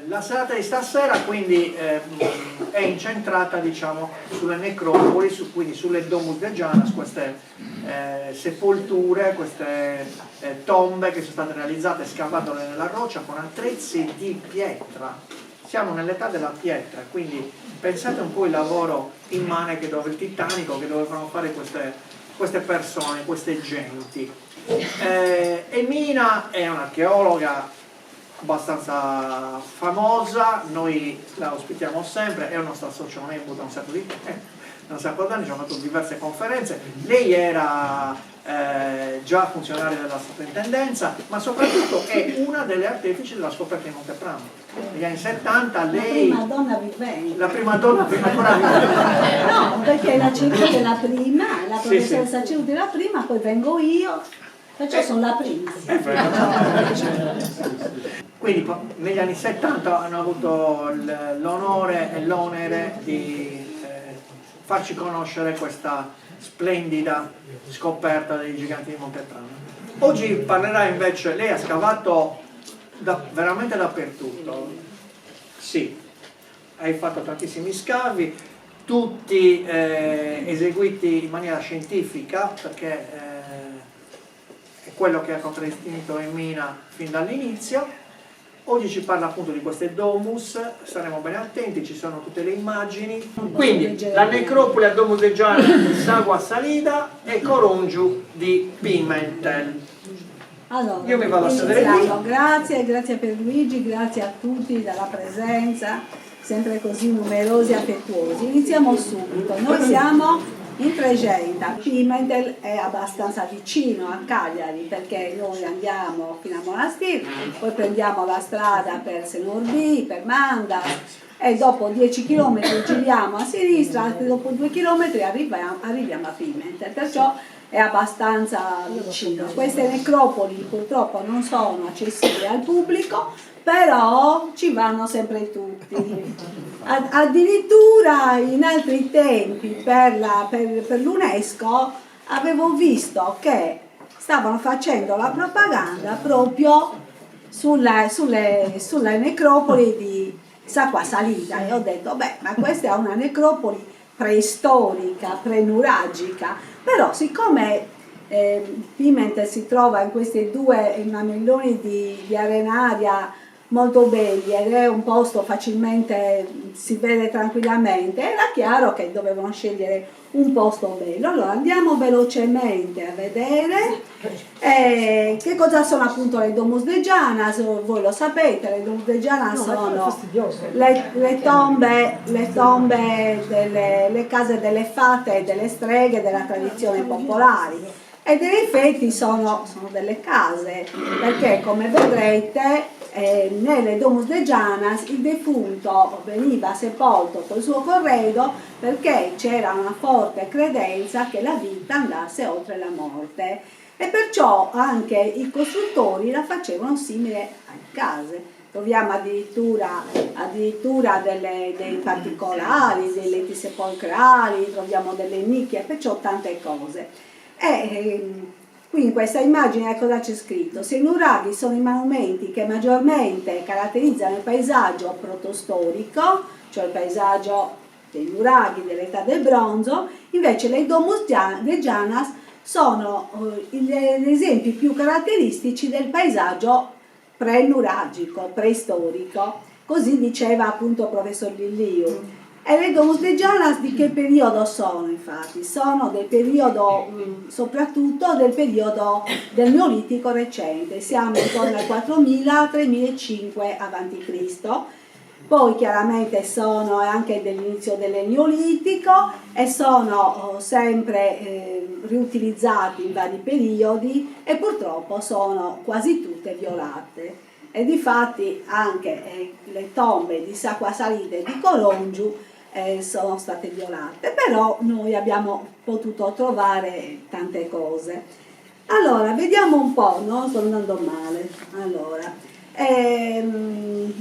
La serata di stasera quindi è incentrata, diciamo, sulle necropoli, quindi sulle Domus de Janas, queste sepolture, queste tombe che sono state realizzate scavandole nella roccia con attrezzi di pietra. Siamo nell'età della pietra, quindi pensate un po' il lavoro immane che dove il Titanico che dovevano fare queste persone, queste genti. Emina è un'archeologa abbastanza famosa, noi la ospitiamo sempre, è un nostro socio, non è un sacco di tempo, un sacco d'anni, ci ha fatto diverse conferenze. Lei era già funzionaria della soprintendenza, ma soprattutto è una delle artefici della scoperta di Montepramo. Negli anni 70 lei... La prima donna vivente. La prima donna ancora vivente. No, perché la Ceruti è la prima, la professoressa Ceruti è la prima, poi vengo io, perciò sono la prima. Quindi negli anni 70 hanno avuto l'onore e l'onere di farci conoscere questa splendida scoperta dei giganti di Montepramo. Oggi parlerà invece, lei ha scavato veramente dappertutto. Sì, hai fatto tantissimi scavi, tutti eseguiti in maniera scientifica, perché è quello che ha contraddistinto Emina fin dall'inizio. Oggi ci parla appunto di queste domus, staremo bene attenti, ci sono tutte le immagini. Quindi la necropoli a Domus de Janas di Sagua Salida e Corongiu di Pimentel. Allora, io mi vado a sedere qui. Grazie per Luigi, grazie a tutti della presenza, sempre così numerosi e affettuosi. Iniziamo subito, noi siamo in Trecenta, Pimentel è abbastanza vicino a Cagliari perché noi andiamo fino a Monastir, poi prendiamo la strada per Senorbì, per Manda e dopo 10 km giriamo a sinistra, e dopo 2 km arriviamo a Pimentel, perciò è abbastanza vicino. Queste necropoli purtroppo non sono accessibili al pubblico, però ci vanno sempre tutti. Addirittura in altri tempi per l'UNESCO avevo visto che stavano facendo la propaganda proprio sulle necropoli di Sacua Salita e ho detto, beh, ma questa è una necropoli preistorica, prenuragica, però siccome Pimentel si trova in questi due mamelloni di arenaria molto belli ed è un posto facilmente, si vede tranquillamente, era chiaro che dovevano scegliere un posto bello. Allora andiamo velocemente a vedere che cosa sono appunto le Domus de Janas. Voi lo sapete, le Domus de Janas sono le tombe le case delle fate e delle streghe della tradizione popolare. E in effetti sono delle case, perché come vedrete nelle Domus de Janas il defunto veniva sepolto col suo corredo perché c'era una forte credenza che la vita andasse oltre la morte e perciò anche i costruttori la facevano simile alle case. Troviamo addirittura dei particolari, dei letti sepolcrali, troviamo delle nicchie, perciò tante cose. Qui in questa immagine cosa c'è scritto? Se i nuraghi sono i monumenti che maggiormente caratterizzano il paesaggio protostorico, cioè il paesaggio dei nuraghi dell'età del bronzo, invece le Domus de Janas sono gli esempi più caratteristici del paesaggio pre-nuragico, preistorico, così diceva appunto il professor Lilliu. E le Domus de Janas di che periodo sono infatti? Sono del periodo, soprattutto del periodo del Neolitico recente, siamo intorno al 4000-3005 a.C., poi chiaramente sono anche dell'inizio del Neolitico e sono sempre riutilizzati in vari periodi e purtroppo sono quasi tutte violate. E difatti anche le tombe di Sacua Salita e di Corongiu sono state violate, però noi abbiamo potuto trovare tante cose. Allora, vediamo un po', no? Sto andando male. Allora,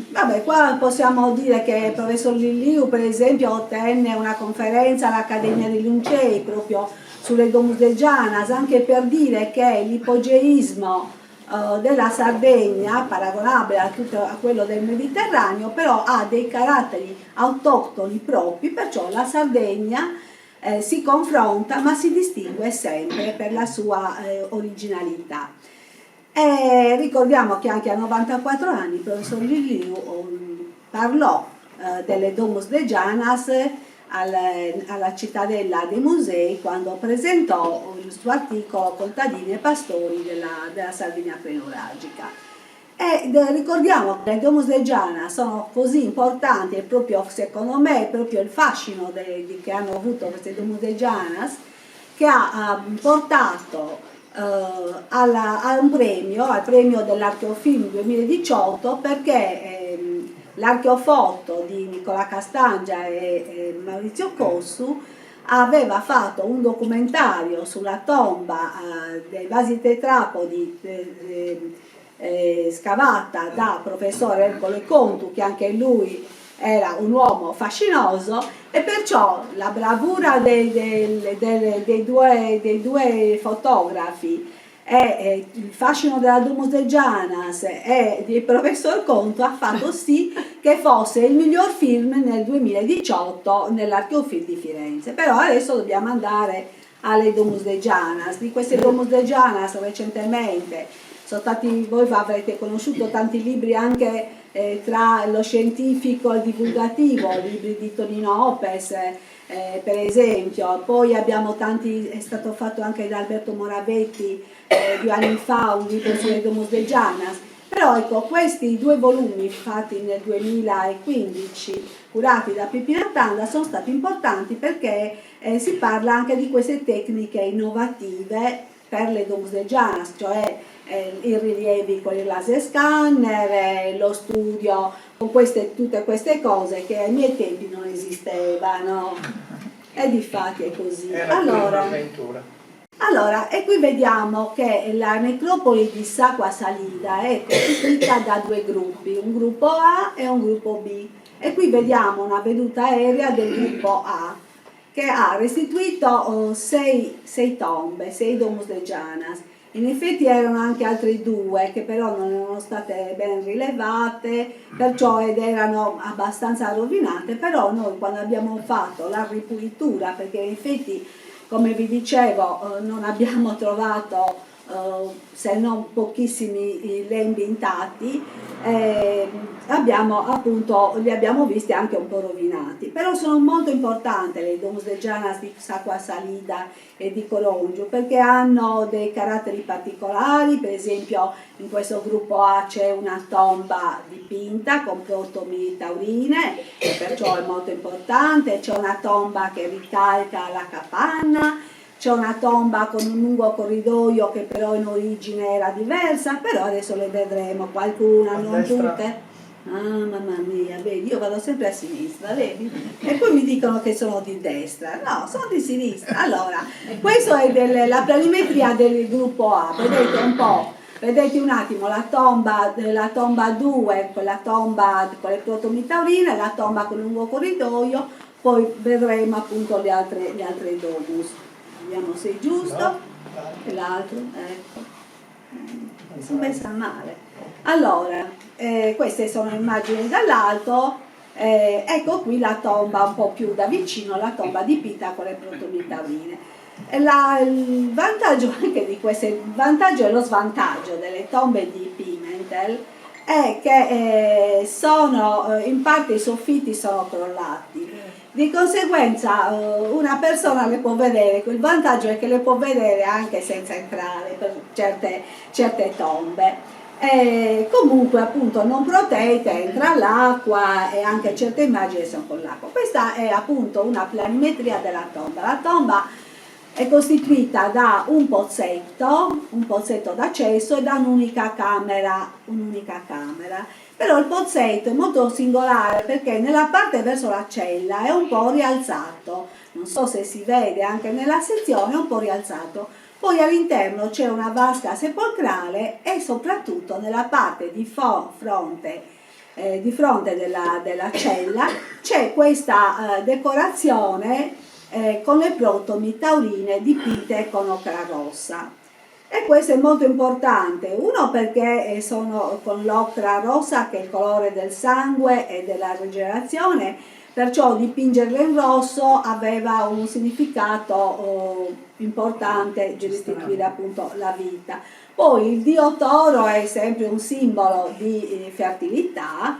vabbè, qua possiamo dire che il professor Lilliu, per esempio, ottenne una conferenza all'Accademia dei Lincei proprio sulle Domus de Janas, anche per dire che l'ipogeismo della Sardegna, paragonabile a quello del Mediterraneo, però ha dei caratteri autoctoni propri, perciò la Sardegna si confronta ma si distingue sempre per la sua originalità. E ricordiamo che anche a 94 anni il professor Liliu parlò delle Domus de Janas alla Cittadella dei Musei quando presentò il suo articolo Contadini e pastori della Sardegna prenuragica. E ricordiamo che le Domus de Janas sono così importanti, e proprio secondo me è proprio il fascino che hanno avuto queste Domus de Janas che ha portato a un premio, al premio dell'Archeofilm 2018, perché l'Archeofoto di Nicola Castangia e Maurizio Cossu aveva fatto un documentario sulla tomba dei vasi tetrapodi scavata da professore Ercole Contu, che anche lui era un uomo fascinoso, e perciò la bravura dei due fotografi e il fascino della Domus de Janas e del professor Contu ha fatto sì che fosse il miglior film nel 2018 nell'Archeofilm di Firenze. Però adesso dobbiamo andare alle Domus de Janas. Di queste Domus de Janas recentemente sono stati, voi avrete conosciuto tanti libri anche tra lo scientifico e il divulgativo, libri di Tonino Opes, per esempio. Poi abbiamo tanti, è stato fatto anche da Alberto Moravetti 2 anni fa un libro sulle Domus de Janas. Però ecco, questi 2 volumi fatti nel 2015, curati da Pipina Tanda, sono stati importanti perché si parla anche di queste tecniche innovative per le Domus de Janas, cioè i rilievi con il laser scanner, lo studio con tutte queste cose che ai miei tempi non esistevano, e difatti è così. Allora, e qui vediamo che la necropoli di Sacua Salida è costituita da 2 gruppi, un gruppo A e un gruppo B, e qui vediamo una veduta aerea del gruppo A che ha restituito 6 tombe, 6 Domus de Janas. In effetti erano anche altre 2 che però non erano state ben rilevate, perciò ed erano abbastanza rovinate, però noi quando abbiamo fatto la ripulitura, perché in effetti come vi dicevo non abbiamo trovato se non pochissimi lembi intatti, li abbiamo visti anche un po' rovinati, però sono molto importanti le Domus de Janas di Sacua Salida e di Corongiu perché hanno dei caratteri particolari. Per esempio in questo gruppo A c'è una tomba dipinta con protomi taurine, e perciò è molto importante. C'è una tomba che ricalca la capanna, c'è una tomba con un lungo corridoio che però in origine era diversa, però adesso le vedremo, qualcuna, non tutte. Ah, mamma mia, vedi, io vado sempre a sinistra, vedi? E poi mi dicono che sono di destra. No, sono di sinistra. Allora, questo è la planimetria del gruppo A, vedete un po'. Vedete un attimo la tomba 2, quella tomba con le protomi taurine, la tomba con il lungo corridoio, poi vedremo appunto le altre domus. Vediamo se è giusto. E l'altro, ecco. Sono messa male. Allora, queste sono immagini dall'alto. Ecco qui la tomba un po' più da vicino, la tomba dipinta con le protomi taurine. Il vantaggio anche di queste, il vantaggio e lo svantaggio delle tombe di Pimentel è che in parte i soffitti sono crollati, di conseguenza una persona le può vedere. Il vantaggio è che le può vedere anche senza entrare per certe tombe. Comunque appunto non protette, entra l'acqua e anche certe immagini sono con l'acqua. Questa è appunto una planimetria della tomba. La tomba è costituita da un pozzetto d'accesso e da un'unica camera. Però il pozzetto è molto singolare perché nella parte verso la cella è un po' rialzato, non so se si vede anche nella sezione, è un po' rialzato. Poi all'interno c'è una vasca sepolcrale e soprattutto nella parte di fronte della cella c'è questa decorazione con le protomi taurine dipinte con ocra rossa. E questo è molto importante, uno perché sono con l'ocra rossa che è il colore del sangue e della rigenerazione, perciò dipingerle in rosso aveva un significato importante di restituire appunto la vita. Poi il dio toro è sempre un simbolo di fertilità,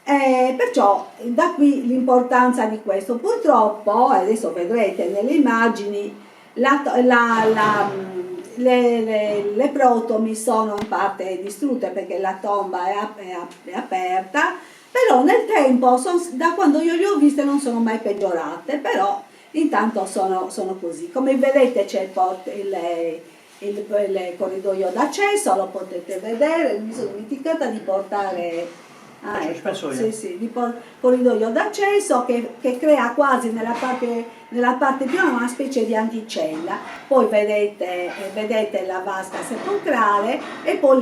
perciò da qui l'importanza di questo. Purtroppo, adesso vedrete nelle immagini, le protomi sono in parte distrutte perché la tomba è aperta, però nel tempo, da quando io le ho viste, non sono mai peggiorate, però intanto sono così. Come vedete c'è il corridoio d'accesso, lo potete vedere, mi sono dimenticata di portare... penso io. Sì, sì, corridoio d'accesso che crea quasi nella parte più una specie di anticella. Poi vedete la vasca sepolcrale e poi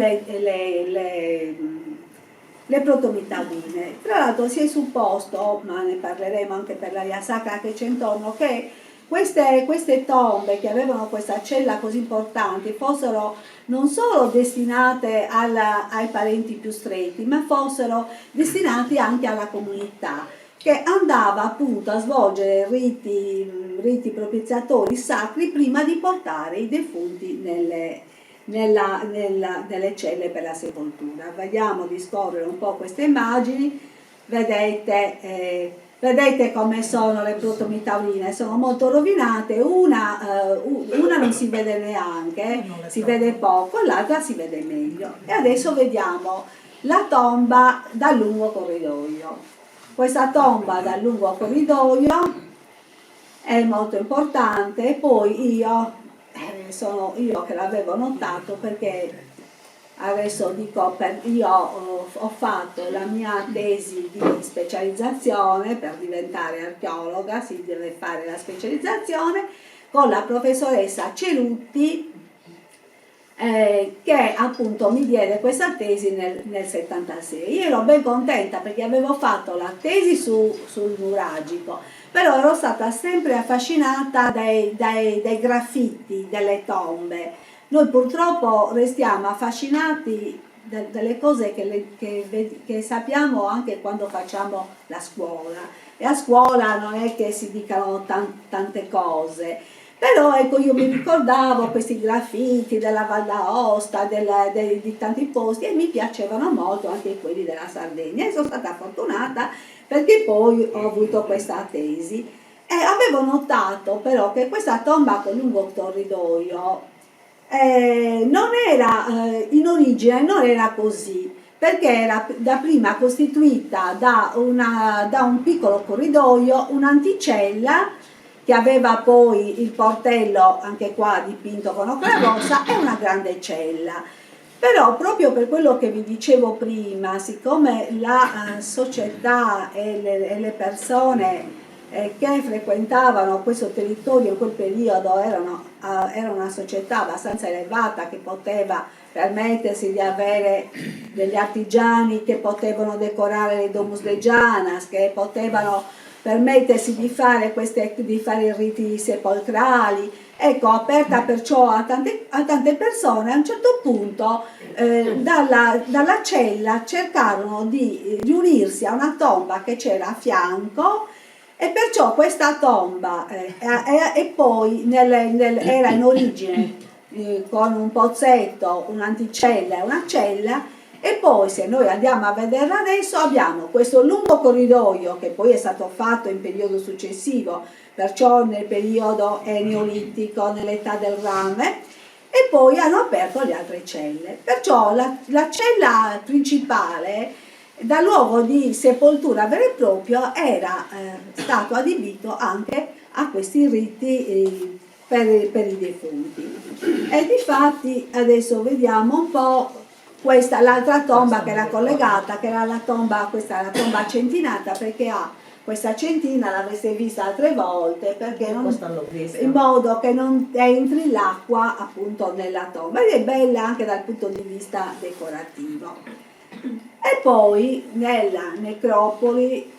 le protomitadine. Tra l'altro si è supposto, ma ne parleremo anche per l'aria sacra che c'è intorno, che queste tombe che avevano questa cella così importante fossero non solo destinate ai parenti più stretti, ma fossero destinati anche alla comunità, che andava appunto a svolgere riti propiziatori sacri prima di portare i defunti nelle celle per la sepoltura. Vediamo di scorrere un po' queste immagini, vedete come sono le protomitauline, sono molto rovinate, una non si vede neanche, si vede poco, l'altra si vede meglio. E adesso vediamo la tomba dal lungo corridoio. Questa tomba dal lungo corridoio è molto importante, poi sono io che l'avevo notato perché adesso dico, io ho fatto la mia tesi di specializzazione per diventare archeologa, si deve fare la specializzazione, con la professoressa Cerutti, che appunto mi diede questa tesi nel 76. Io ero ben contenta perché avevo fatto la tesi sul nuragico, però ero stata sempre affascinata dai graffiti delle tombe. Noi purtroppo restiamo affascinati dalle cose che sappiamo anche quando facciamo la scuola, e a scuola non è che si dicano tante cose, però ecco, io mi ricordavo questi graffiti della Val d'Aosta, di tanti posti, e mi piacevano molto anche quelli della Sardegna, e sono stata fortunata perché poi ho avuto questa tesi e avevo notato però che questa tomba con lungo corridoio non era in origine non era così, perché era dapprima costituita da un piccolo corridoio, un'anticella che aveva poi il portello anche qua dipinto con ocra rossa e una grande cella. Però proprio per quello che vi dicevo prima, siccome la società e le persone che frequentavano questo territorio in quel periodo era una società abbastanza elevata che poteva permettersi di avere degli artigiani che potevano decorare le domus legianas, che potevano permettersi di fare i riti sepolcrali, ecco, aperta perciò a tante persone. A un certo punto dalla cella cercarono di riunirsi a una tomba che c'era a fianco, e perciò questa tomba e poi era in origine con un pozzetto, un'anticella e una cella, e poi se noi andiamo a vederla adesso abbiamo questo lungo corridoio che poi è stato fatto in periodo successivo, perciò nel periodo neolitico, nell'età del rame, e poi hanno aperto le altre celle. Perciò la cella principale, da luogo di sepoltura vero e proprio, era stato adibito anche a questi riti per i defunti. E difatti adesso vediamo un po' l'altra tomba che era collegata, che era questa è la tomba centinata, perché ha questa centina, l'avreste vista altre volte, perché in modo che non entri l'acqua appunto nella tomba, ed è bella anche dal punto di vista decorativo. E poi nella necropoli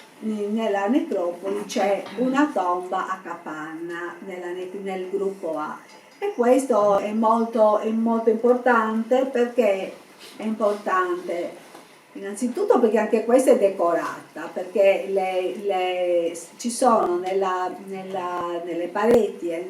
c'è una tomba a capanna nel gruppo A. E questo è molto importante. Perché è importante? Innanzitutto perché anche questa è decorata, perché ci sono nelle pareti e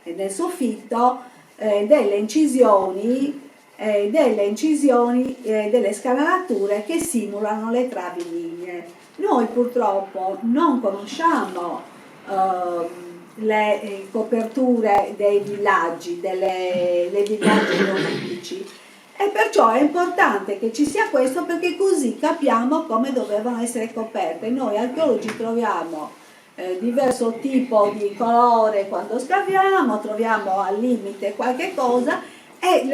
nel soffitto delle incisioni, delle scanalature che simulano le travi lignee. Noi purtroppo non conosciamo le coperture dei villaggi, dei villaggi neolitici, e perciò è importante che ci sia questo, perché così capiamo come dovevano essere coperte. Noi archeologi troviamo diverso tipo di colore quando scaviamo, troviamo al limite qualche cosa e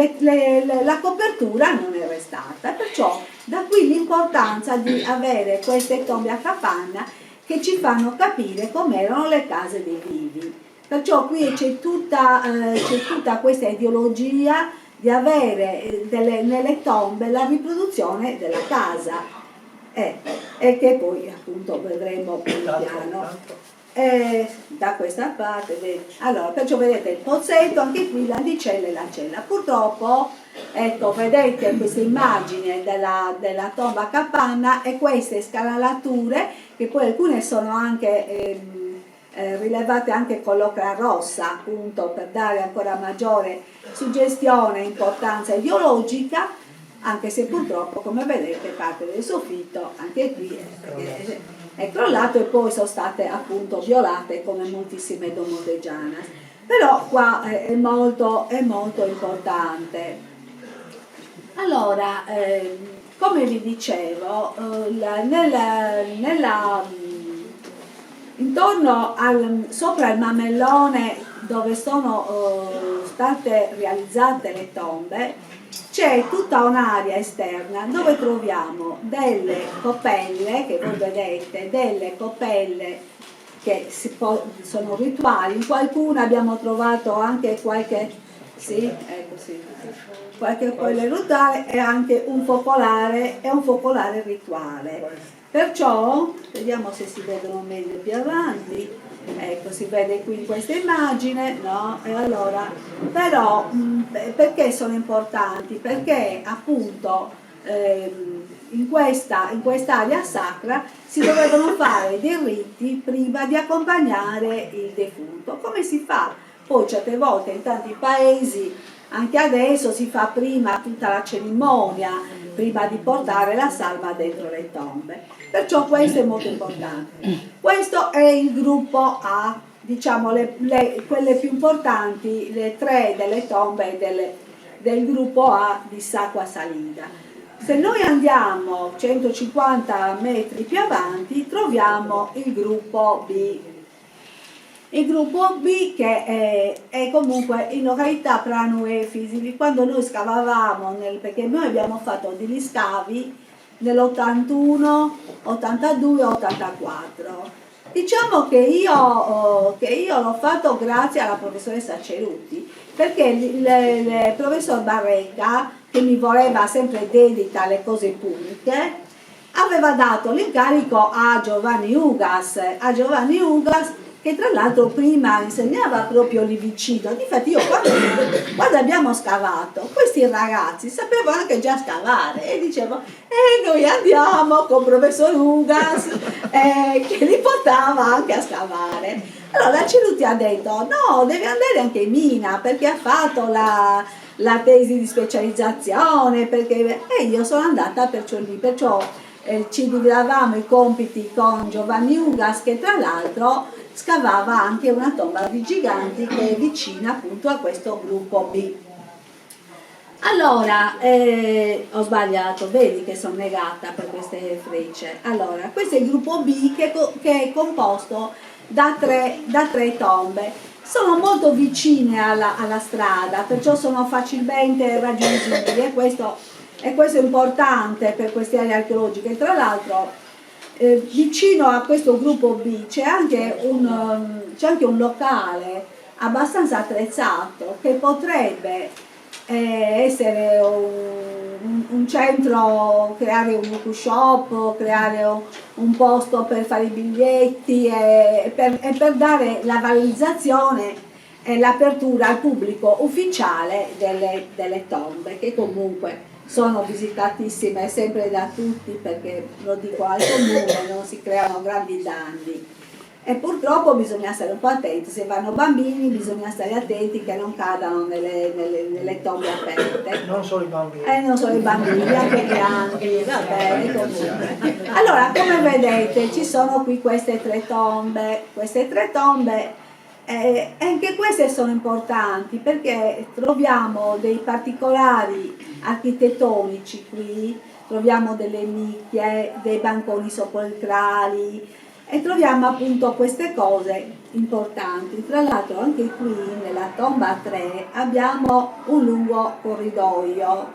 la copertura non è restata. Perciò da qui l'importanza di avere queste tombe a capanna che ci fanno capire com'erano le case dei vivi. Perciò qui c'è tutta questa ideologia di avere nelle tombe la riproduzione della casa, e che poi appunto vedremo pian piano. Da questa parte, allora, perciò vedete il pozzetto, anche qui l'andicella e la cella. Purtroppo, ecco, vedete questa immagine della tomba a capanna e queste scanalature, che poi alcune sono anche rilevate anche con l'ocra rossa, appunto per dare ancora maggiore suggestione e importanza ideologica, anche se purtroppo, come vedete, parte del soffitto anche qui è crollato, e poi sono state appunto violate come moltissime domus de Gianas. Però qua è molto importante. Allora, come vi dicevo, intorno sopra il mamellone dove sono state realizzate le tombe c'è tutta un'area esterna dove troviamo delle coppelle, che voi vedete, delle coppelle che sono rituali. In qualcuna abbiamo trovato anche qualche coppella rituale e anche un focolare rituale. Perciò, vediamo se si vedono meglio più avanti, ecco, si vede qui in questa immagine, no? E allora, però, perché sono importanti? Perché appunto in quest'area sacra si dovevano fare dei riti prima di accompagnare il defunto, come si fa poi certe volte in tanti paesi, anche adesso si fa prima tutta la cerimonia, prima di portare la salma dentro le tombe. Perciò questo è molto importante. Questo è il gruppo A, diciamo quelle più importanti, le 3 delle tombe del gruppo A di Sacua Salida. Se noi andiamo 150 metri più avanti troviamo il gruppo B. Il gruppo B che è comunque in località Pranu Efisi. Quando noi scavavamo, perché noi abbiamo fatto degli scavi nell'81, 82 e 84. Diciamo che io l'ho fatto grazie alla professoressa Cerutti, perché il professor Barreca, che mi voleva sempre dedita alle cose pubbliche, aveva dato l'incarico a Giovanni Ugas, che tra l'altro prima insegnava proprio lì vicino. Difatti io quando abbiamo scavato, questi ragazzi sapevano anche già scavare e dicevo noi andiamo con il professor Ugas che li portava anche a scavare. Allora la Cerutti ha detto no, deve andare anche in Mina perché ha fatto la tesi di specializzazione, e io sono andata perciò lì, ci dividevamo i compiti con Giovanni Ugas, che tra l'altro scavava anche una tomba di giganti che è vicina appunto a questo gruppo B. Allora, ho sbagliato, vedi che sono negata per queste frecce. Allora, questo è il gruppo B che è composto da tre tombe. Sono molto vicine alla strada, perciò sono facilmente raggiungibili, e questo è importante per queste aree archeologiche. Tra l'altro vicino a questo gruppo B c'è anche un locale abbastanza attrezzato che potrebbe essere un centro, creare un book shop, creare un posto per fare i biglietti e per dare la valorizzazione l'apertura al pubblico ufficiale delle tombe, che comunque sono visitatissime sempre da tutti, perché lo dico al comune, non si creano grandi danni. E purtroppo bisogna stare un po' attenti, se vanno bambini bisogna stare attenti che non cadano nelle tombe aperte. Non solo i bambini. Non solo i bambini, anche i grandi, va bene, comunque. Allora, come vedete, ci sono qui queste tre tombe. Queste tre tombe, anche queste sono importanti perché troviamo dei particolari architettonici qui, troviamo delle nicchie, dei banconi sepolcrali, e troviamo appunto queste cose importanti. Tra l'altro anche qui nella tomba 3 abbiamo un lungo corridoio,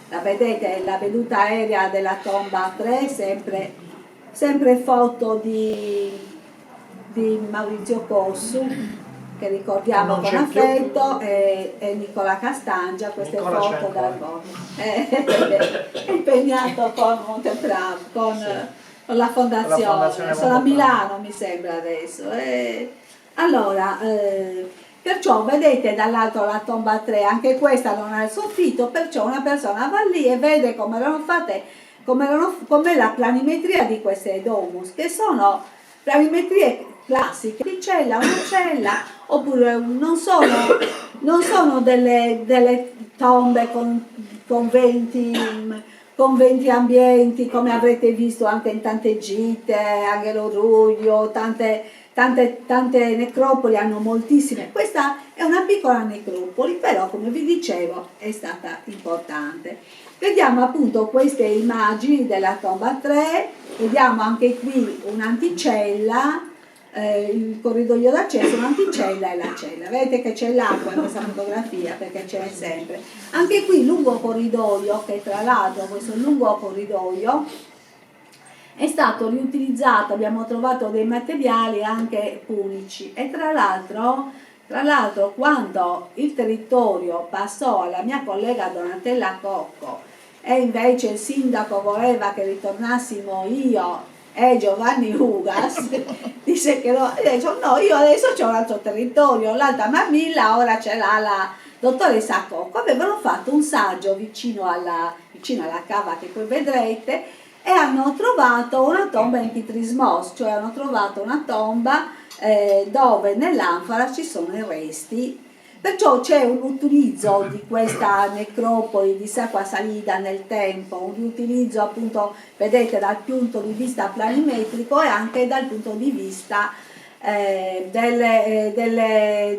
la vedete, la veduta aerea della tomba 3, sempre foto di Maurizio Cossu, che ricordiamo con affetto, e Nicola Castangia, queste Nicola foto dal è impegnato con Montepravo, con la fondazione, sono a Milano mi sembra adesso. Allora, perciò vedete dall'alto la tomba 3, anche questa non ha il soffitto, perciò una persona va lì e vede come erano fatte, com'è la planimetria di queste domus, che sono planimetrie classiche, di cella, una cella, oppure non sono delle tombe con 20 ambienti, come avrete visto anche in tante gite, Angelo Ruglio, tante necropoli hanno moltissime. Questa è una piccola necropoli, però come vi dicevo è stata importante. Vediamo appunto queste immagini della tomba 3, vediamo anche qui un'anticella, il corridoio d'accesso, un'anticella e la cella. Vedete che c'è l'acqua in questa fotografia perché ce n'è sempre. Anche qui lungo corridoio, che tra l'altro questo lungo corridoio è stato riutilizzato, abbiamo trovato dei materiali anche punici, e tra l'altro quando il territorio passò alla mia collega Donatella Cocco e invece il sindaco voleva che ritornassimo io e Giovanni Ugas, disse che no, io adesso c'ho un altro territorio, l'Alta Marmilla ora ce l'ha la dottoressa Cocco. Avevano fatto un saggio vicino alla cava che poi vedrete, e hanno trovato una tomba in Pitrismos, cioè hanno trovato una tomba dove nell'anfora ci sono i resti. Perciò c'è un utilizzo di questa necropoli di Sacua Salida nel tempo, un riutilizzo appunto, vedete, dal punto di vista planimetrico e anche dal punto di vista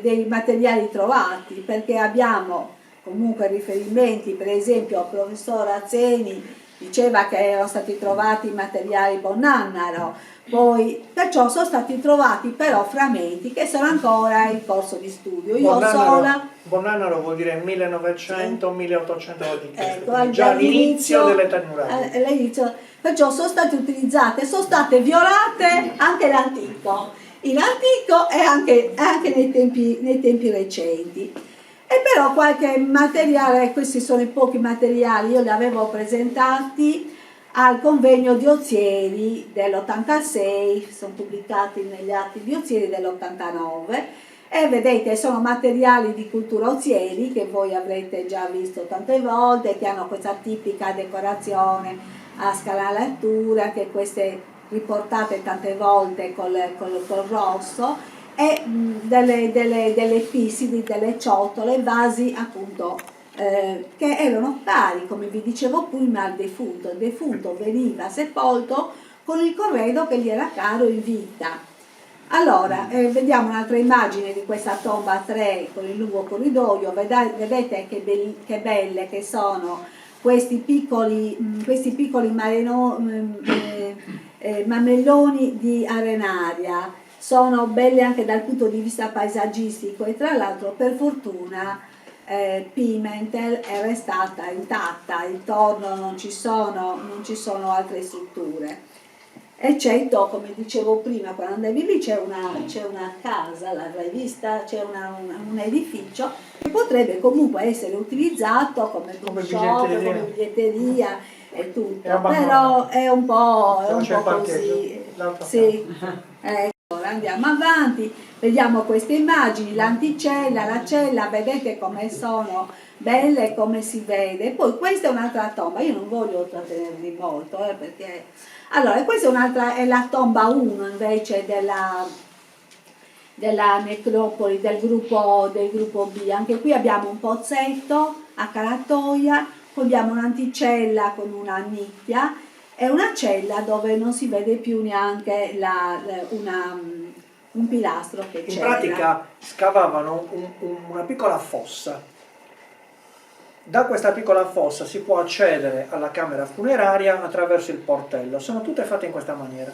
dei materiali trovati, perché abbiamo comunque riferimenti, per esempio il professor Azzeni diceva che erano stati trovati materiali Bonnannaro, poi perciò sono stati trovati però frammenti che sono ancora in corso di studio. Bonnannaro vuol dire 1900-1800 a.C., ecco, già all'inizio dell'età muraria. Perciò sono state utilizzate, sono state violate anche l'antico, in antico e anche nei tempi recenti. E però qualche materiale, questi sono i pochi materiali, io li avevo presentati al convegno di Ozieri dell'86, sono pubblicati negli atti di Ozieri dell'89, e vedete sono materiali di cultura Ozieri che voi avrete già visto tante volte, che hanno questa tipica decorazione a scalatura, che queste riportate tante volte col rosso, e delle fisidi, delle ciotole, vasi appunto che erano pari, come vi dicevo prima, al defunto. Il defunto veniva sepolto con il corredo che gli era caro in vita. Allora, vediamo un'altra immagine di questa tomba 3 con il lungo corridoio. Vedete che belle che sono questi piccoli mammelloni di arenaria. Sono belle anche dal punto di vista paesaggistico, e tra l'altro per fortuna Pimentel è restata intatta, intorno non ci sono altre strutture, eccetto, come dicevo prima, quando andavi lì c'è una casa, l'avrai vista, c'è un edificio che potrebbe comunque essere utilizzato come shop, come biglietteria e tutto, però è un po' così. Sì. Andiamo avanti, vediamo queste immagini, l'anticella, la cella, vedete come sono belle, come si vede. Poi questa è un'altra tomba, io non voglio trattenervi molto, perché... Allora, questa è un'altra, è la tomba 1 invece della necropoli del gruppo B. Anche qui abbiamo un pozzetto a calatoia, poi abbiamo un'anticella con una nicchia e una cella dove non si vede più neanche un pilastro che c'era. In pratica scavavano una piccola fossa. Da questa piccola fossa si può accedere alla camera funeraria attraverso il portello. Sono tutte fatte in questa maniera.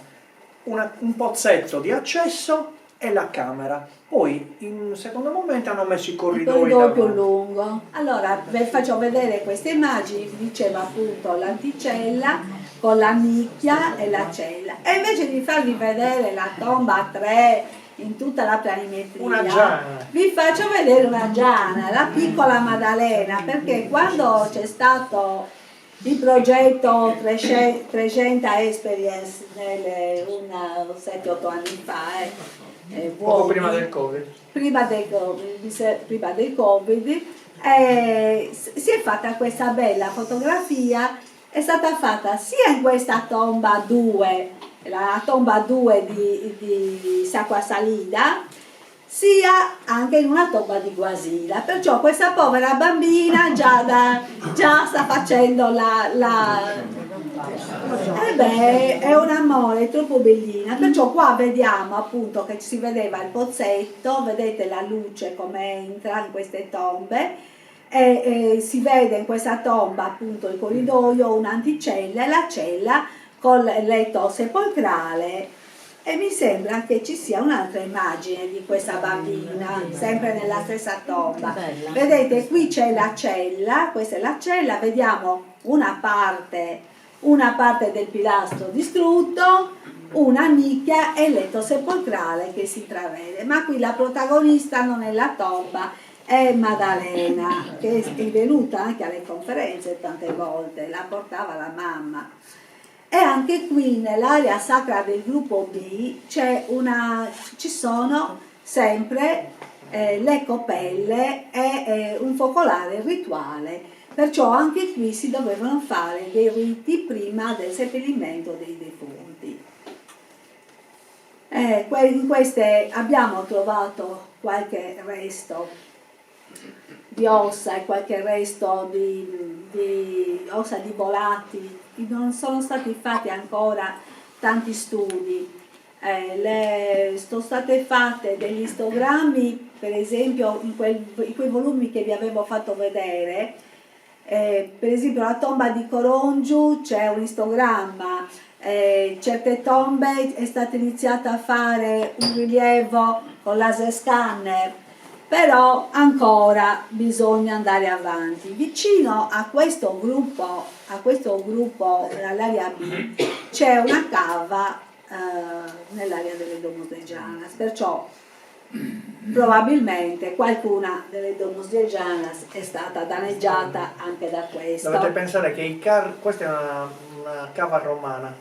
Un pozzetto di accesso e la camera. Poi in un secondo momento hanno messo i corridoi più lungo. Allora vi faccio vedere queste immagini, vi dicevo appunto l'anticella con la nicchia e la cella. E invece di farvi vedere la tomba 3 in tutta la planimetria, vi faccio vedere una giana, la piccola Maddalena, perché quando c'è stato il progetto 300 Experience 7-8 anni fa, poco prima del Covid, prima del Covid si è fatta questa bella fotografia, è stata fatta sia in questa tomba 2, la tomba 2 di Sacua Salida, sia anche in una tomba di Guasila. Perciò questa povera bambina già sta facendo è un amore, è troppo bellina. Perciò qua vediamo appunto che si vedeva il pozzetto, vedete la luce come entra in queste tombe. E si vede in questa tomba appunto il corridoio, un'anticella e la cella col letto sepolcrale, e mi sembra che ci sia un'altra immagine di questa bambina sempre nella stessa tomba. Vedete, qui c'è la cella, questa è la cella, vediamo una parte del pilastro distrutto, una nicchia e il letto sepolcrale che si intravede, ma qui la protagonista non è la tomba, è Maddalena, che è venuta anche alle conferenze tante volte, la portava la mamma. E anche qui nell'area sacra del gruppo B ci sono sempre le coppelle e un focolare rituale, perciò anche qui si dovevano fare dei riti prima del seppellimento dei defunti. In queste abbiamo trovato qualche resto di ossa e qualche resto di ossa di volati. Non sono stati fatti ancora tanti studi, sono state fatte degli istogrammi, per esempio in quei volumi che vi avevo fatto vedere, per esempio la tomba di Corongiu c'è un istogramma, certe tombe è stata iniziata a fare un rilievo con laser scanner, però ancora bisogna andare avanti. Vicino a questo gruppo all'area B c'è una cava nell'area delle Domus de Janas, perciò probabilmente qualcuna delle Domus de Janas è stata danneggiata anche da questo. Dovete pensare che questa è una cava romana.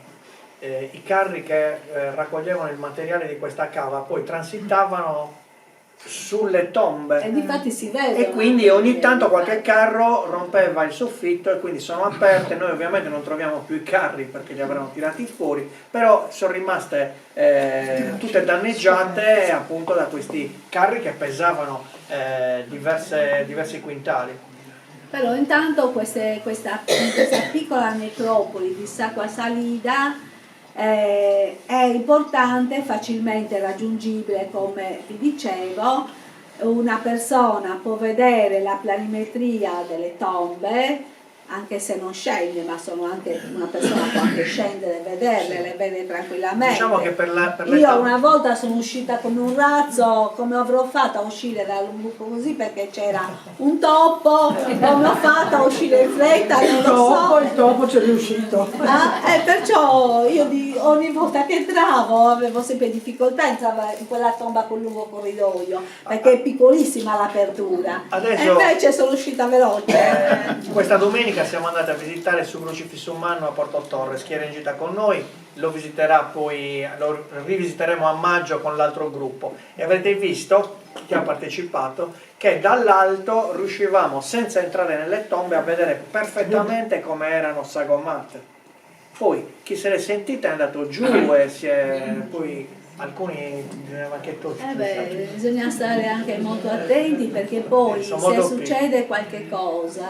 I carri che raccoglievano il materiale di questa cava poi transitavano sulle tombe e difatti si vede, e quindi ogni tanto qualche carro rompeva il soffitto e quindi sono aperte. Noi ovviamente non troviamo più i carri perché li avranno tirati fuori, però sono rimaste tutte danneggiate appunto da questi carri che pesavano diversi quintali. Però intanto questa piccola necropoli di Sacua Salida è importante, facilmente raggiungibile, come vi dicevo. Una persona può vedere la planimetria delle tombe, anche se non scende, ma una persona può anche scendere e vederle, le vede tranquillamente. Diciamo che io una volta sono uscita come un razzo, come avrò fatto a uscire da un buco così, perché c'era un topo, come ho fatto a uscire in fretta, non lo so. Il topo c'è riuscito. Perciò io ogni volta che entravo avevo sempre difficoltà a entrare in quella tomba con lungo corridoio, perché è piccolissima l'apertura. Adesso, e invece sono uscita veloce. Questa domenica siamo andati a visitare il suo crocifisso umano a Porto Torres, chi era in gita con noi lo visiterà poi, lo rivisiteremo a maggio con l'altro gruppo, e avrete visto, chi ha partecipato, che dall'alto riuscivamo senza entrare nelle tombe a vedere perfettamente come erano sagomate. Poi chi se l'è sentita è andato giù e poi alcuni bisognava anche bisogna stare anche molto attenti, perché poi se succede qualche cosa,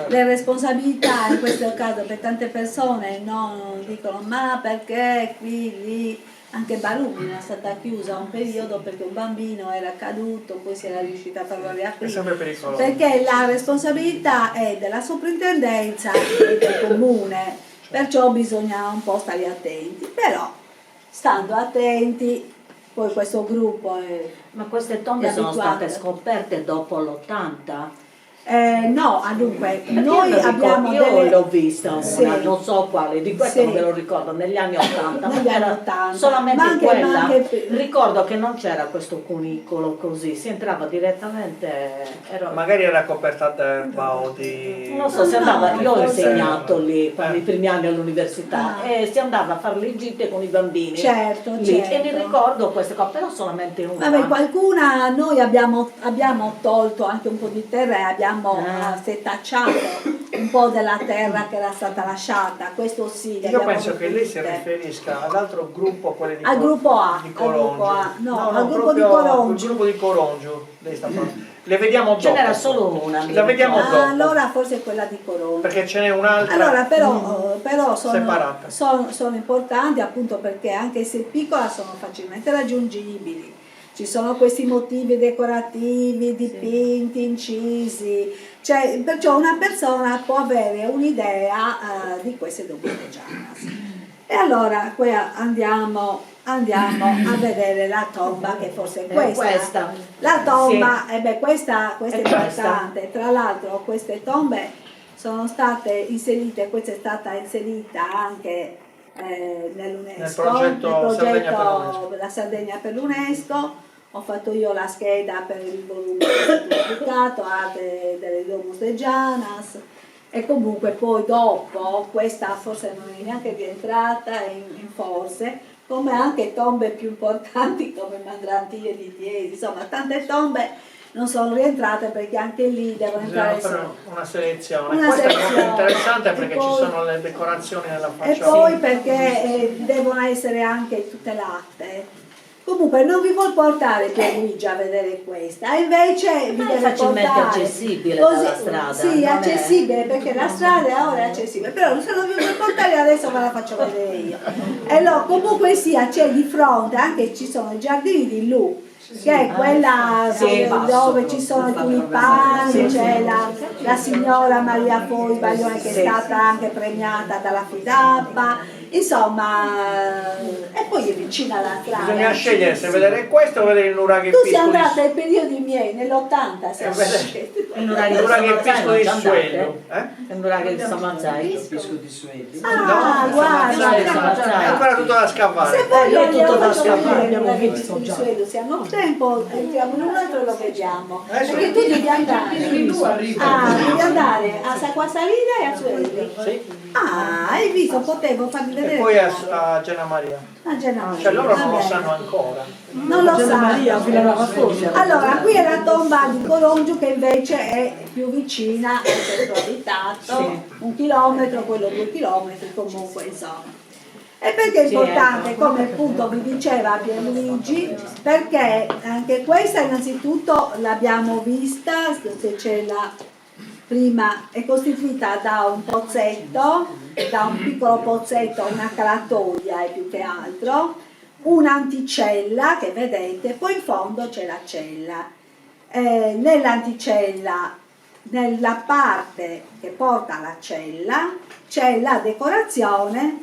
le responsabilità in questo caso per tante persone non dicono ma perché qui, lì, anche Barumina è stata chiusa un periodo perché un bambino era caduto, poi si era riuscita a farlo riaprire. È sempre pericoloso. Perché la responsabilità è della soprintendenza e del comune, perciò bisogna un po' stare attenti, però stando attenti, poi questo gruppo è... Ma queste tombe sono state scoperte dopo l'80? No, dunque, noi abbiamo io l'ho vista una, sì, non so quale, di questo sì, non me lo ricordo, negli anni 80, negli anni 80. Solamente ma anche, quella, ma anche... ricordo che non c'era questo cunicolo così, si entrava direttamente, magari era coperta d'erba o di... non so, si andava, io ho insegnato lì per i primi anni all'università e si andava a fare le gite con i bambini, certo, lì, certo. E mi ricordo queste cose, però solamente una. Vabbè, qualcuna, noi abbiamo tolto anche un po' di terra e abbiamo setacciato un po' della terra che era stata lasciata, questo sì. Io penso che lei si riferisca all'altro gruppo, quelli di al gruppo A, di Colongio. al gruppo di Colongio. Il gruppo di Colongio, lei sta parlando. Le vediamo dopo. Ce n'era solo una. La vediamo dopo. Allora forse è quella di Colongio. Perché ce n'è un'altra. Allora però sono importanti, appunto perché anche se piccola sono facilmente raggiungibili. Ci sono questi motivi decorativi, dipinti, incisi, cioè, perciò una persona può avere un'idea di queste domenica Gianas. E allora qui andiamo a vedere la tomba, che forse è questa. La tomba, sì. Questa è importante. Tra l'altro queste tombe sono state inserite, questa è stata inserita anche nell'UNESCO, nel progetto della Sardegna per l'UNESCO. Ho fatto io la scheda per il volume pubblicato, Arte delle Domus de Gianas, e comunque poi dopo questa forse non è neanche rientrata in forse, come anche tombe più importanti come Mandrantile di Tiesi, insomma tante tombe non sono rientrate perché anche lì devono entrare una selezione. Questa è molto interessante perché poi, ci sono le decorazioni nella facciata. E poi perché devono essere anche tutelate. Comunque non vi vuol portare Pierluigi a vedere questa, invece vi deve facilmente portare accessibile così, dalla strada. Sì, accessibile perché la strada ora è accessibile, però se non vi vuol portare adesso ve la faccio vedere io. E allora comunque sia c'è di fronte, anche ci sono i giardini di Lu, che è quella dove ci sono i tulipani, c'è la signora Maria Foi Baglione che è stata anche premiata dalla FIDAPA, insomma, e poi è vicina alla strada. Bisogna scegliere se vedere questo o vedere il nuraghe tu sei andata ai periodi miei, nell'80 il nuraghe pisco di Suello, il nuraghe di Samazzai, il pisco di Suello. Ah, guarda, è ancora tutto da scavare. Se voglio tutto da scavare, abbiamo visto già. Se hanno tempo entriamo in un altro e lo vediamo. Perché tu devi andare. Devi andare a Sacquasalina e a Suelli. Sì. Ah, hai visto, potevo farvi vedere. E poi a Gena Maria. A Gena Maria. Cioè loro non lo sanno ancora. Non lo sanno. Allora, qui è la tomba di Colongio che invece è più vicina al centro abitato, 1 chilometro, quello 2 chilometri, comunque insomma. E perché è importante, come appunto vi diceva Pierluigi, perché anche questa innanzitutto l'abbiamo vista, se c'è prima è costituita da un pozzetto, da un piccolo pozzetto, una calatoia e più che altro, un'anticella che vedete, poi in fondo c'è la cella. Nell'anticella, nella parte che porta alla cella, c'è la decorazione,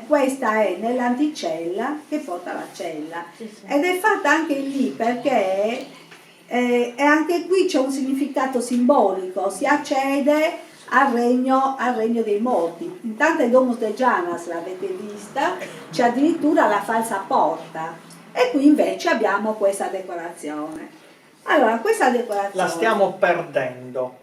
questa è nell'anticella che porta alla cella. Ed è fatta anche lì perché e anche qui c'è un significato simbolico, si accede al regno dei morti. In tante Domus de Gianas l'avete vista, c'è addirittura la falsa porta, e qui invece abbiamo questa decorazione. Allora, questa decorazione la stiamo perdendo.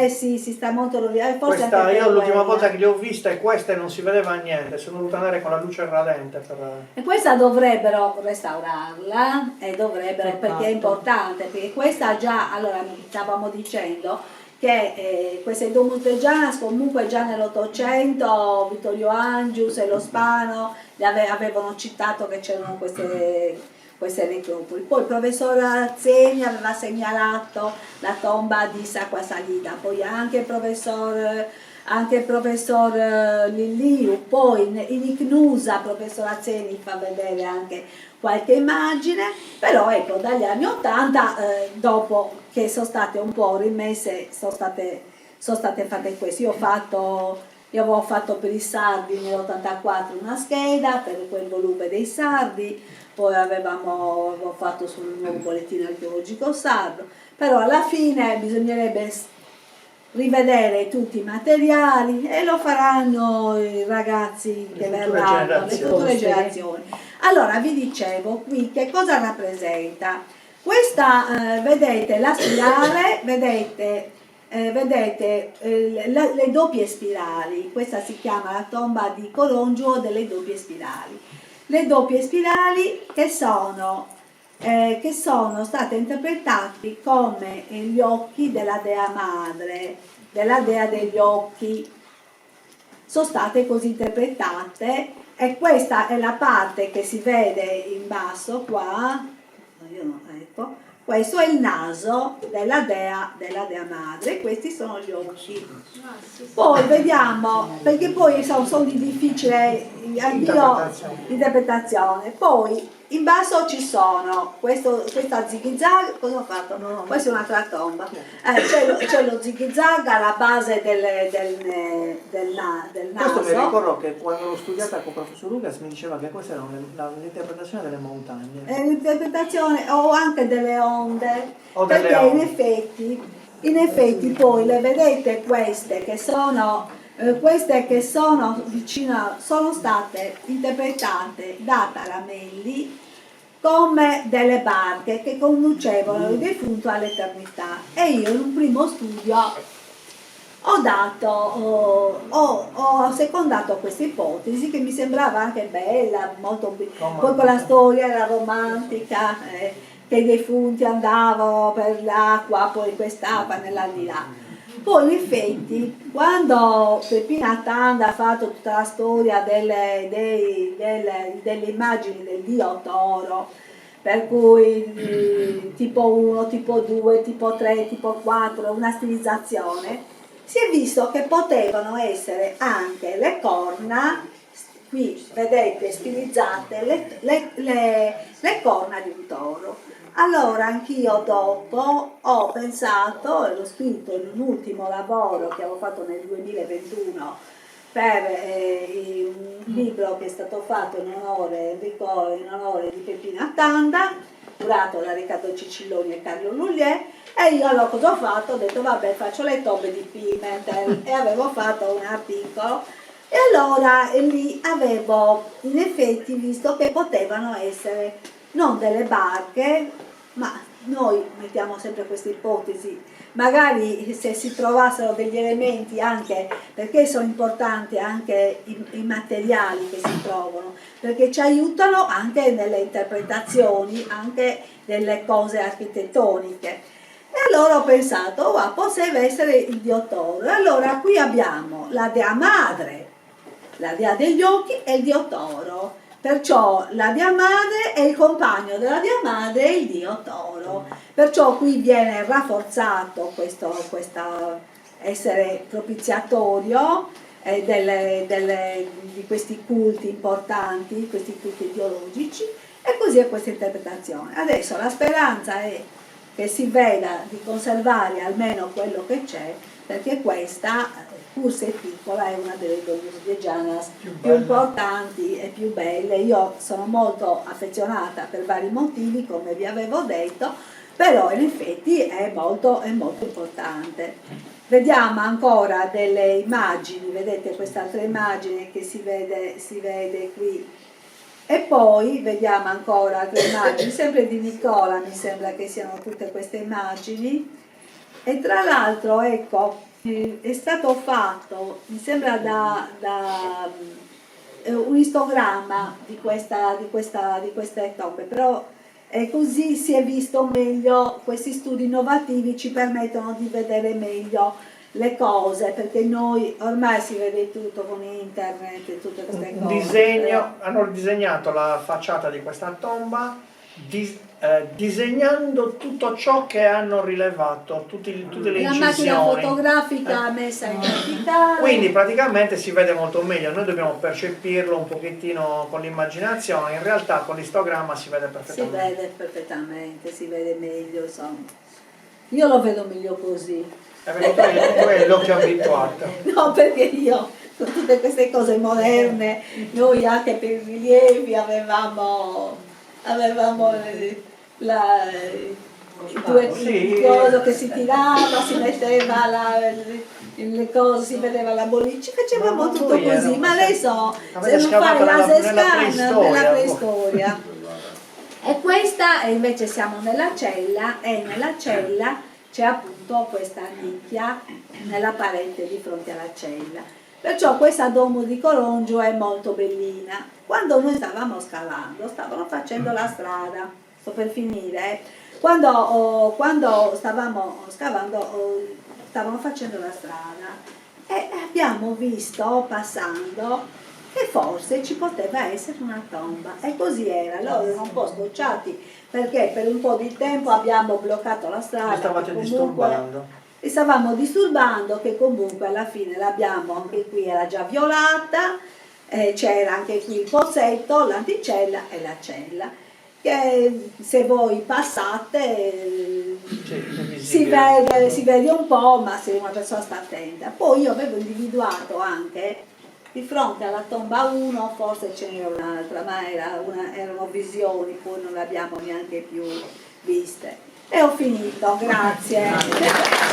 sì, si sta molto rovinando. Questa, io l'ultima volta che le ho viste, queste non si vedeva niente, sono dovuta andare con la luce radente per... E questa dovrebbero restaurarla, Peccato. perché è importante, perché questa già, allora stavamo dicendo che queste Domus de Gianas comunque già nell'Ottocento Vittorio Angius e lo Spano avevano citato che c'erano queste necropoli. Poi il professor Azzeni aveva segnalato la tomba di Sacqua Salita, poi anche il professor Lilliu, poi in Icnusa il professor Azzeni fa vedere anche qualche immagine, però ecco dagli anni 80 dopo che sono state un po' rimesse sono state fatte queste. Io avevo fatto per i sardi nell'84 una scheda per quel volume dei sardi, poi avevo fatto sul nuovo bollettino archeologico sardo, però alla fine bisognerebbe rivedere tutti i materiali e lo faranno i ragazzi che verranno, le future generazioni. Allora vi dicevo qui che cosa rappresenta. Questa, vedete la spirale, vedete le doppie spirali, questa si chiama la tomba di Corongio delle doppie spirali. Le doppie spirali che sono state interpretate come gli occhi della Dea Madre, della Dea degli occhi, sono state così interpretate e questa è la parte che si vede in basso qua, ecco. Questo è il naso della Dea Madre, questi sono gli occhi. Poi vediamo, perché poi sono di difficile interpretazione. Poi in basso ci sono questa zig-zag, cosa ho fatto? No, questa è un'altra tomba. C'è lo zig-zag alla base del naso. Questo mi ricordo che quando l'ho studiata con il professor Lucas mi diceva che questa era l'interpretazione delle montagne. L'interpretazione o anche delle onde, O delle perché onde. in effetti poi le vedete queste che sono vicino, sono state interpretate da Taramelli come delle barche che conducevano il defunto all'eternità, e io in un primo studio ho secondato questa ipotesi che mi sembrava anche bella, molto poi con la storia era romantica, che i defunti andavano per l'acqua, poi quest'acqua nell'aldilà. Poi in effetti quando Peppina Tanda ha fatto tutta la storia delle immagini del dio toro, per cui tipo 1, tipo 2, tipo 3, tipo 4, una stilizzazione, si è visto che potevano essere anche le corna, qui vedete stilizzate le corna di un toro. Allora anch'io dopo ho pensato, e l'ho scritto in un ultimo lavoro che avevo fatto nel 2021 per un libro che è stato fatto in onore di Peppina Tanda, curato da Riccardo Cicilloni e Carlo Lullier, e io allora cosa ho fatto? Ho detto vabbè, faccio le tombe di Pimentel, e avevo fatto un articolo, e allora lì avevo in effetti visto che potevano essere non delle barche, ma noi mettiamo sempre questa ipotesi, magari se si trovassero degli elementi, anche perché sono importanti anche i materiali che si trovano, perché ci aiutano anche nelle interpretazioni, anche delle cose architettoniche. E allora ho pensato, potrebbe essere il dio toro. E allora qui abbiamo la Dea Madre, la Dea degli occhi e il dio toro. Perciò la Dea Madre è il compagno della Dea Madre e il dio toro. Perciò qui viene rafforzato questo essere propiziatorio di questi culti importanti, questi culti ideologici, e così è questa interpretazione. Adesso la speranza è che si veda di conservare almeno quello che c'è, perché questa, pur se piccola, è una delle Domus de Gianas più importanti e più belle. Io sono molto affezionata per vari motivi, come vi avevo detto, però in effetti è molto importante. Vediamo ancora delle immagini, vedete quest'altra immagine che si vede qui, e poi vediamo ancora altre immagini, sempre di Nicola, mi sembra che siano tutte queste immagini. E tra l'altro, ecco, è stato fatto, mi sembra un istogramma di queste tombe, però così si è visto meglio, questi studi innovativi ci permettono di vedere meglio le cose, perché noi ormai si vede tutto con internet e tutte queste Un cose. disegno, hanno disegnato la facciata di questa tomba disegnando tutto ciò che hanno rilevato, tutte le La macchina incisioni. fotografica messa in digitale. Quindi praticamente si vede molto meglio, noi dobbiamo percepirlo un pochettino con l'immaginazione, in realtà con l'istogramma si vede Si perfettamente. vede perfettamente, si vede meglio, insomma. Io lo vedo meglio così. Tu hai l'occhio abituato. No, perché io con tutte queste cose moderne, noi anche per i rilievi avevamo Sì. coso che si tirava, si metteva le cose, si vedeva la bollicina, facevamo Ma tutto voi così, erano- ma adesso avete se non fai scavato la nella scan nella preistoria. boh. E questa, e invece siamo nella cella, e nella cella c'è appunto questa nicchia nella parete di fronte alla cella. Perciò questa domo di Colongio è molto bellina. Quando noi stavamo scavando, stavano facendo la strada, sto per finire, quando stavamo scavando stavano facendo la strada e abbiamo visto passando che forse ci poteva essere una tomba, e così era. Loro erano un po' scocciati perché per un po' di tempo abbiamo bloccato la strada. Mi stavate che disturbando. li stavamo disturbando, che comunque alla fine l'abbiamo, anche qui era già violata, c'era anche qui il pozzetto, l'anticella e la cella, che se voi passate si vede un po', ma se una persona sta attenta. Poi io avevo individuato anche di fronte alla tomba 1, forse ce n'era un'altra, ma erano visioni, poi non le abbiamo neanche più viste. E ho finito, grazie.